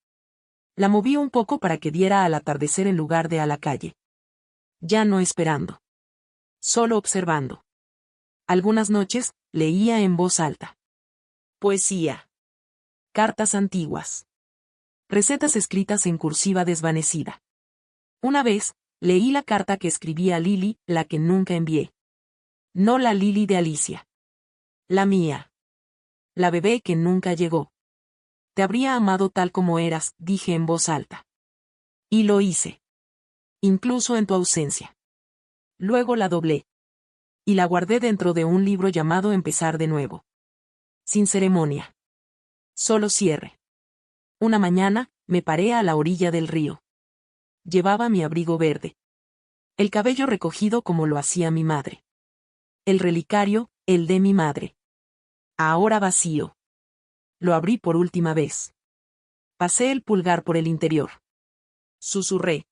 La moví un poco para que diera al atardecer en lugar de a la calle. Ya no esperando. Solo observando. Algunas noches, leía en voz alta. Poesía. Cartas antiguas. Recetas escritas en cursiva desvanecida. Una vez, leí la carta que escribía a Lily, la que nunca envié. No la Lily de Alicia. La mía. La bebé que nunca llegó. Te habría amado tal como eras, dije en voz alta. Y lo hice. Incluso en tu ausencia. Luego la doblé. Y la guardé dentro de un libro llamado Empezar de nuevo. Sin ceremonia. Solo cierre. Una mañana, me paré a la orilla del río. Llevaba mi abrigo verde. El cabello recogido como lo hacía mi madre. El relicario, el de mi madre. Ahora vacío. Lo abrí por última vez. Pasé el pulgar por el interior. Susurré.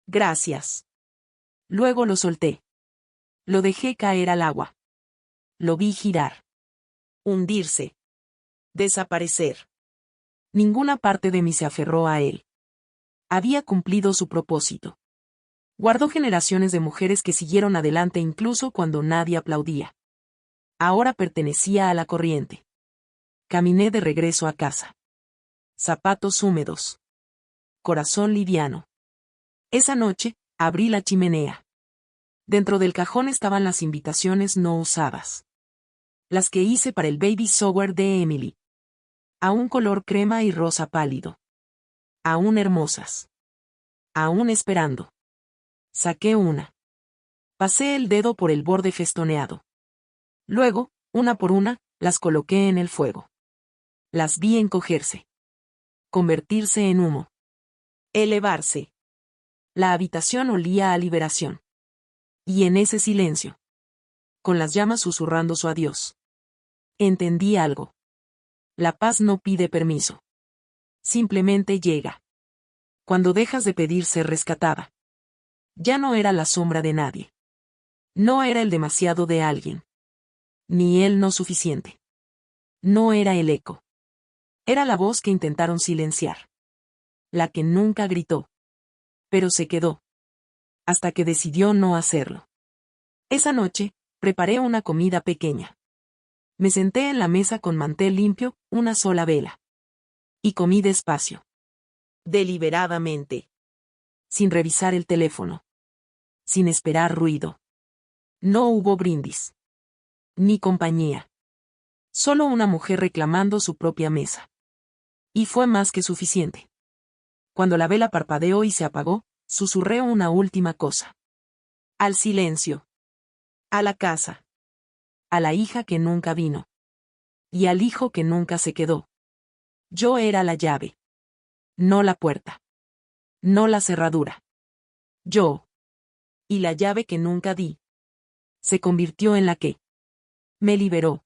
Gracias. Luego lo solté. Lo dejé caer al agua. Lo vi girar. Hundirse. Desaparecer. Ninguna parte de mí se aferró a él. Había cumplido su propósito. Guardó generaciones de mujeres que siguieron adelante incluso cuando nadie aplaudía. Ahora pertenecía a la corriente. Caminé de regreso a casa. Zapatos húmedos. Corazón liviano. Esa noche, abrí la chimenea. Dentro del cajón estaban las invitaciones no usadas. Las que hice para el baby shower de Emily. Aún color crema y rosa pálido. Aún hermosas. Aún esperando. Saqué una. Pasé el dedo por el borde festoneado. Luego, una por una, las coloqué en el fuego. Las vi encogerse. Convertirse en humo. Elevarse. La habitación olía a liberación. Y en ese silencio, con las llamas susurrando su adiós, entendí algo. La paz no pide permiso. Simplemente llega. Cuando dejas de pedir ser rescatada. Ya no era la sombra de nadie. No era el demasiado de alguien. Ni el no suficiente. No era el eco. Era la voz que intentaron silenciar. La que nunca gritó. Pero se quedó. Hasta que decidió no hacerlo. Esa noche, preparé una comida pequeña. Me senté en la mesa con mantel limpio, una sola vela. Y comí despacio. Deliberadamente. Sin revisar el teléfono. Sin esperar ruido. No hubo brindis. Ni compañía. Solo una mujer reclamando su propia mesa. Y fue más que suficiente. Cuando la vela parpadeó y se apagó, susurré una última cosa. Al silencio. A la casa. A la hija que nunca vino. Y al hijo que nunca se quedó. Yo era la llave. No la puerta. No la cerradura. Yo. Y la llave que nunca di. Se convirtió en la que me liberó.